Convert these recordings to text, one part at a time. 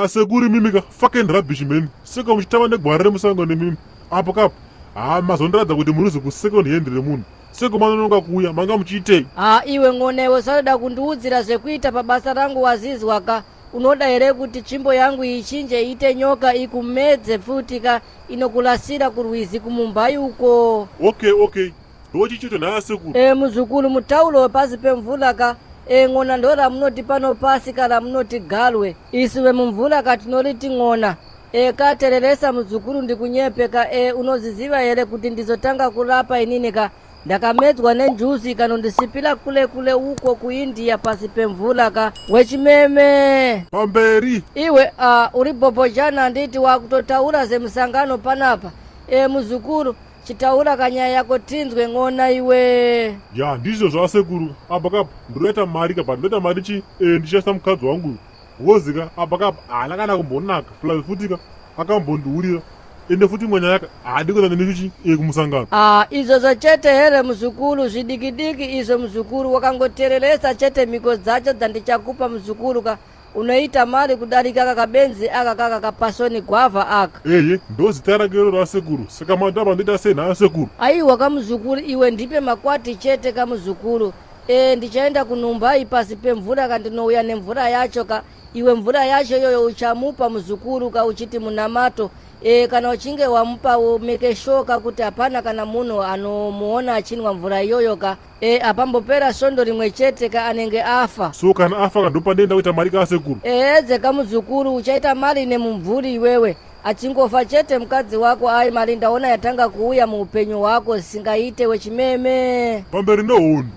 sekuri mimi ka fucking rubbish man. Seka muchitama negwara remusango nemimi. Apo kapo. Mazondiradza kuti muruzi ku second hand remunhu. Seko manononga kuuya manga muchiitei. Iwe ng'onewo sanoda kundiudzira zvekuita pabasa rangu wazizwa ka. Unoda here kuti tsvimbo yangu ichinje iite nyoka ikumedze futi ka inokulasira kurwizi kumumbai uko. Okay. Ndochichito naye sekuru. Muzukuru mutaulo pasi pemvula ka. Ng'ona ndora munoti pano pasi kana munoti galwe. Isiwe mumvula ka tinoriti ng'ona. Katereresa muzukuru ndikunyepeka. Unoziziva here kuti ndizotanga kurapa inini ka. Ndakamedzwa nenjuzi kanondisipira kule uko ku India pasi pemvula ka. Wechimeme. Pamberi. Iwe uri bobo jana nditi wakutotaura zemusangano panapa. Muzukuru chitaura kanyaya yako tinzwe ng'ona iwe. Ya ndizvo zvasekuru. Apa kapo ndoita mari kapa ndoita mari chi ndichasa mukadzi wangu. Wozika apa kapo kana kumbonaka plus futi ka akambondiurira. Ende futi mwana yaka adikuza nenichi kumusangano. Izvo chete here muzukuru zvidikidiki izvo muzukuru wakangotereresa chete miko dzacho dzandichakupa muzukuru ka unoita mari kudarika kakabenzi aka kaka kapasoni gwavha aka. Ndozita rake rasekuru. Saka madaba ndita sei nasekuru. Aiwa kamuzukuru iwe ndipe makwati chete kamuzukuru. Ndichaenda kunumbai pasi pemvura kandinouya nemvura yacho ka. Iwe mvura yacho yoyo uchamupa muzukuru ka uchiti munamato. Kana uchinge wamupa umeke shoka kuti hapana kana munhu anomuona achinwa mvura iyoyo ka. Apambopera sondo rimwe chete ka anenge afa. So kana afa kandopa ndenda kuita mari kasekuru. Edze kamuzukuru uchaita mari nemumvuri iwewe. Achingofa chete mukadzi wako mari ndaona yatanga kuuya muupenyu wako singaite wechimeme. Pamberi ndohondo.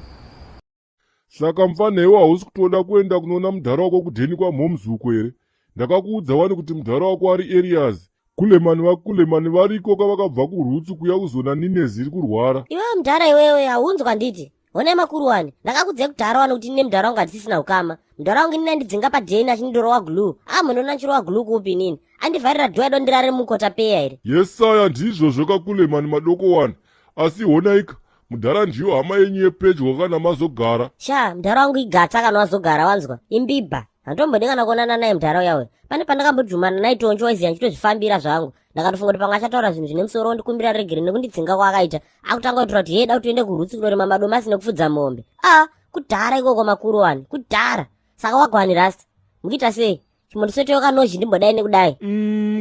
Saka mfanewo hausi kutoda kuenda kunoona mudhara wako kudheni kwamhomzuko here. Ndakakuudza wani kuti mudhara wako ari areas. Kulemani variko kavakabva kurutsu kuya kuzona Ninezi iri kurwara. Iwe mudhara iwewe haunzwa nditi. Hone makuru wani. Ndakakudze kudhara wani kuti nine mudhara wangu hatisisina ukama. Mudhara wangu nine ndidzinga padheni achindirowa glue. Munona nchirowa glue kupi nini. Andivharira dhwayido ndirare mukota peya here. Yesaya ndizvo zvokakulemani madoko wani. Asi honaika. Mudhara ndiyo hama yenyu yepedyo kana mazogara. Mudhara wangu igatsa kana wazogara wanzwa. Imbiba. Handombodingana kuonana naye mudhara yawe. Pane pandakambodhumana naye tonjo waiziya nchitozvifambira zvangu. Ndakatofunga kuti pamwe achataura zvinhu zvine musoro wondikumbira regere nekundidzinga kwaakaita. Akutanga kutora kuti yeda kuti uende kurutsi kunorema madomasi nekufudza mombe. Kudhara ikoko makuru wani. Kudhara. Saka wagwani rasta. Mukuita sei? Chimondisetoyo kanozhi ndimbodai nekudai.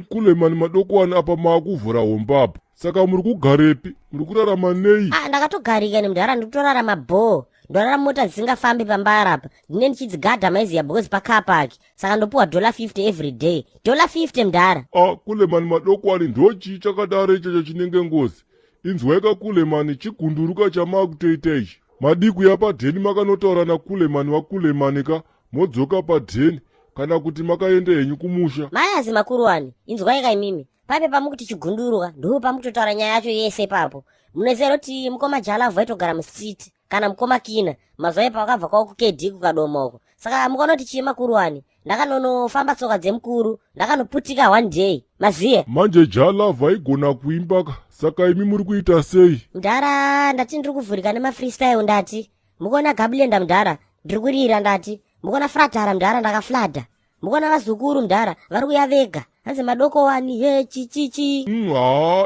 Kulemani madoko wani apa maakuvhura homba apa. Saka muri kugarepi? Muri kurarama nei? Ndakatogarika nemudhara ndikutorarama bho. Ndorarama mota dzisingafambi pambara apa. Ndine ndichidzigadha maiziya because pakapaki. Saka ndopuwa $50 every day. $50 mudhara. Kulemani madoko wani ndochi chakadare ichocho chinenge ngozi. Inzwaika kulemani chigunduruka chamakutoita ichi. Madikuya padheni makanotaura nakulemani wakulemani ka modzoka padheni kana kuti makaenda henyu kumusha. Mayazi makuru wani. Inzwaika imimi. Pape pamukuti chigunduruka ndo pamukutotaura nyaya yacho yese papo. Munozera kuti mukoma Jalavha aitogara musiti kana mukoma Kina mazuva epa wakabva kwawo kuKD kukadomo uko. Saka mukaona kuti chii makuru wani. Ndakanonofamba tsoka dzemukuru, ndakanoputika one day. Maziye. Manje Jalavha igona kuimba ka. Saka imi muri kuita sei? Mudhara ndati ndiri kuvhurika nema freestyle ndati. Mukona Gablenda mudhara ndiri kurira ndati. Mukona Fratara mudhara ndakaflada. Mukona vazukuru mudhara vari kuya vega. Hanzi madoko wani chichichi.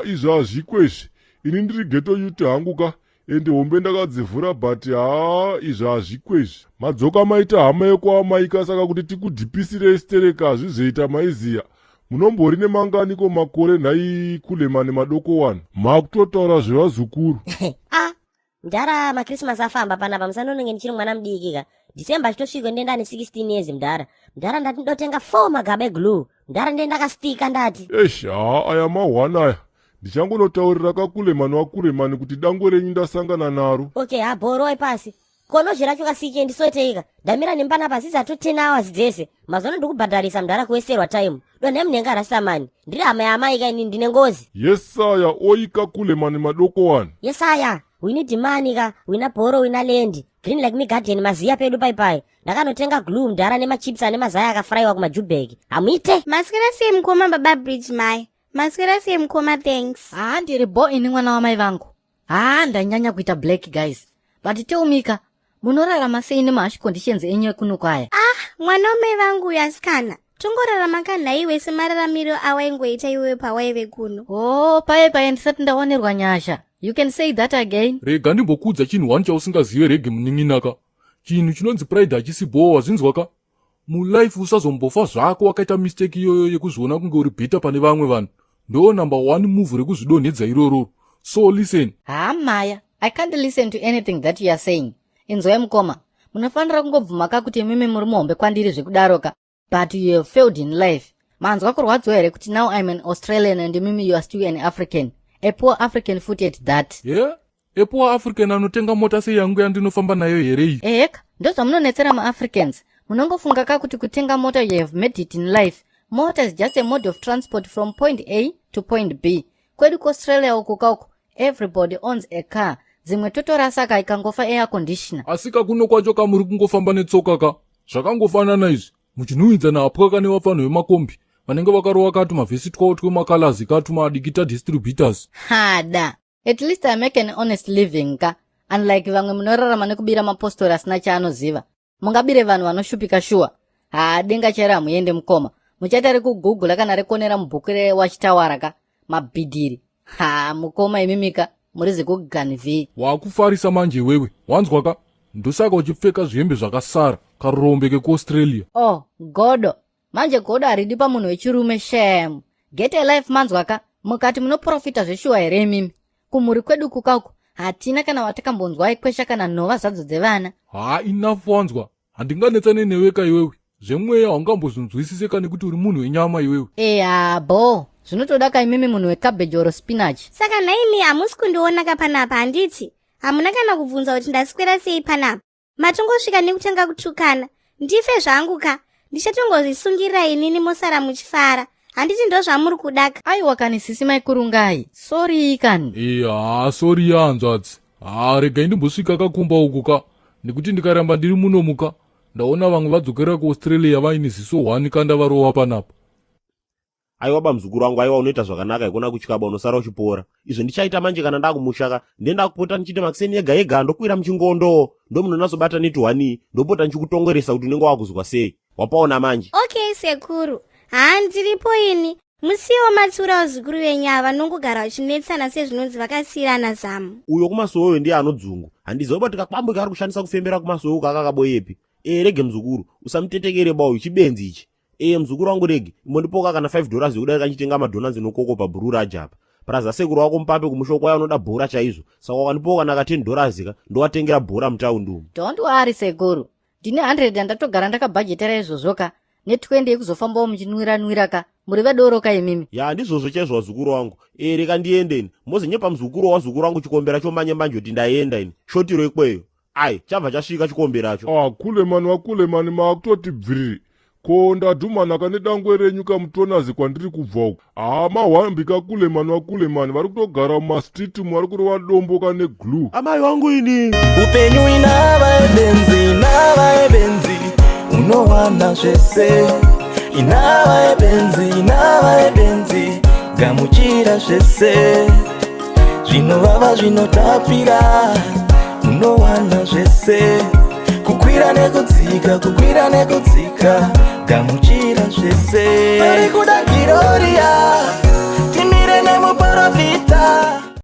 Izvo hazvikwezvi. Ini ndiri ghetto youth hangu ka. Ende hombe ndakadzivhura but izvo hazvikwezvi. Madzoka maita hama yekwamaika saka kuti tikudhipisire stereka hazvizoita maiziya. Munombori nemanganiko makore nhai kulemani madoko wani. Makutotaura zvevazukuru. Mudhara maKrismas afamba panapa musanonenge ndichiri mwana mudiki ka. December chitosvika ndenda ne 16 years mudhara. Mudhara ndati ndotenga 4 magaba eglue. Mudhara ndenda kastika ndati. Aya mahwana aya. Ndichangonotaurira kakulemani wakulemani kuti dango renyu ndasangana naro. Boroi pasi. Konozhira chokasike ndisoteika. Ndamira nembana pasi za 10 hours dzese. Mazono ndikubhadharisa mudhara kuwesterwa time. Donhe munenge rasamani. Ndiri hama yamaika ini ndine ngozi. Yesaya oika kulemani madoko wani. Yesaya. Wini dimani ka, wina boro, wina lendi. Green like me garden, maziya pedu pai. Ndakanotenga glue mudhara nemachips ane mazaya akafraiwa kumajubhegi. Hamwite? Masikira siye mkoma baba bridge mai. Masikira siye mkoma thanks. Ndiri bo ini mwana wa mai vangu. Ndanyanya kuita black guys. But tell munorarama sei nemasvi conditions enyu kuno kwaya. Mwana wa mai vangu yasikana. tongorarama kanhaiwe semararamiro awaingoita iwewe pawaive kuno. Oh, paye ndisati ndawanerwa nyasha. You can say that again. Rega ndimbokudza chinhu wani chausingazive rege munin'inaka. Chinhu chinonzi pride hachisibowo wazvinzwaka. Mulife usazombofa zvako wakaita mistake iyoyo yekuzviona kunge uri bhita pane vamwe vanhu. Ndo number 1 move rekuzvidonhedza iroro. So listen. Maya, I can't listen to anything that you are saying. Inzwai mukoma, munofanira kungobvumaka kuti mimi muri muhombe kwandiri zvekudaroka. But you have failed in life. Manzwa kurwadziwa here kuti now I'm an Australian and mimi you are still an African. A poor African foot at that. Yeah? A poor African anotenga mota sei yangu yandinofamba nayo here iyi. Eka, ndozvamunonetsera ma-Africans. Munongofunga kuti kutenga mota you have made it in life. Motor is just a mode of transport from point A to point B. Kwedu kuAustralia ukukauku, everybody owns a car. Zimwe totorasaka ikangofa air conditioner. Asika kuno kwacho kamuri kungofamba netsoka ka. Zvakangofanana izvi. Muchinhuhwidzana apwa kane vafanhu vemakombi. Vanenge vakarowa kati mavhesi twawo twemakalazi kati madikita distributors. Hada. At least I make an honest living ka. Unlike vamwe munorarama nekubira mapostori asina chaanoziva. Mungabire vanhu vanoshupika shuwa. Denga chera muende mukoma. Muchaita rekugoogle kana rekonera mubhuku rewatchtawara ka. Mabhidhiri. Mukoma imimika. Murizi kuganvi. Wakufarisa manje wewe. Wanzwa ka? Ndosaka uchipfeka zvihembe zvakasara karombe kekuAustralia. Oh, godo. Manje godo haridi pamunhu wechirume shame. Get a life manzwa ka. Mukati munoprofita zveshuwa here mimi. Kumuri kwedu kukauku. Hatina kana watakambonzwa ikwesha kana nhova zvadzo dzevana. Enough wanzwa. Handinganetsane neweka iwewe. Zvemweya haungambozvinzwisise nekuti uri munhu wenyama iwewe. Bo. Zvinotoda kai mimi munhu wekabeji oro spinach. Saka naimi hamusi kundiona kapanapa handiti. Hamuna kana kubvunza kuti ndaswera sei panapa. Matongosvika nekutanga kutukana. Ndife zvangu ka. Ndichatongozvisungira inini mosara muchifara. Handiti ndo zvamuri kudaka. Aiwa kani sisi maikurungai. Sorry kani. Sorry hanzvadzi. Regai ndimbosvika kakumba uku ka. Nekuti ndikaramba ndiri muno muka. Ndaona vamwe vadzokera kuAustralia vaine ziso 1 kanda varowa panapa. Aiwa bamzukuru wangu, aiwa unoita zvakanaka ikona kuchikaba unosara uchipora. Izvo ndichaita manje kana ndakumushaka. Ndenda kupota nichite makiseni ega ndokwira muchingondo. Ndo munonazobata netwani. Ndopota nichikutongoresa kuti unenge wakuzwa sei. Wapaona manje. Okay sekuru. Ndiripo ini. Musiwo matsura wazukuru weNyava nongogara vachinetsana sezvinonzi vakasiyirana zamu. Uyo kumasowo ndiye anodzungu. Handizoba tikakwambuka ari kushandisa kufembera kumasowo kakakaboyepi. Rege mzukuru, usamutetekere bawo chibenzi ichi. Mzukuru wangu rege, imondipoka kana $5 yekudai kanchitenga madonanzi nokoko paBrura ajapa. Praza sekuru wako mupape kumushoko waya unoda bhora chaizvo. Saka wakanipoka kana $10 ka, ndowatengera bhora mutaundi umu. Don't worry sekuru. Ndine 100 ndatogara ndakabhajetera izvozvoka. Net20 yekuzofambawo muchinwira ka. Muri vedoroka imimi. Ndizvozvo chaizvo wazukuru wangu. Reka ndiendeni. Mozenyepa mzukuru wazukuru wangu chikombera chomanye manje kuti ndaenda ini. Shotiro ikweyo. Chabva chasvika chikomberacho. Kulemani maakutoti bviri. Ko ndadhumana kane dangwe renyu kamutonazi kwandiri kubva uku. Mahwambika kulemani vari kutogara mumastriti umu vari kurova dombo kane glue. Amai wangu ini. Upenyu inava yeBenzi, unowana zvese. Inava yeBenzi, gamuchira zvese. Zvinovava zvinotapira, unowana zvese. Kukwira nekudzika, gamuchira zvese. Vari kuda Gloria, timire nemuprofita.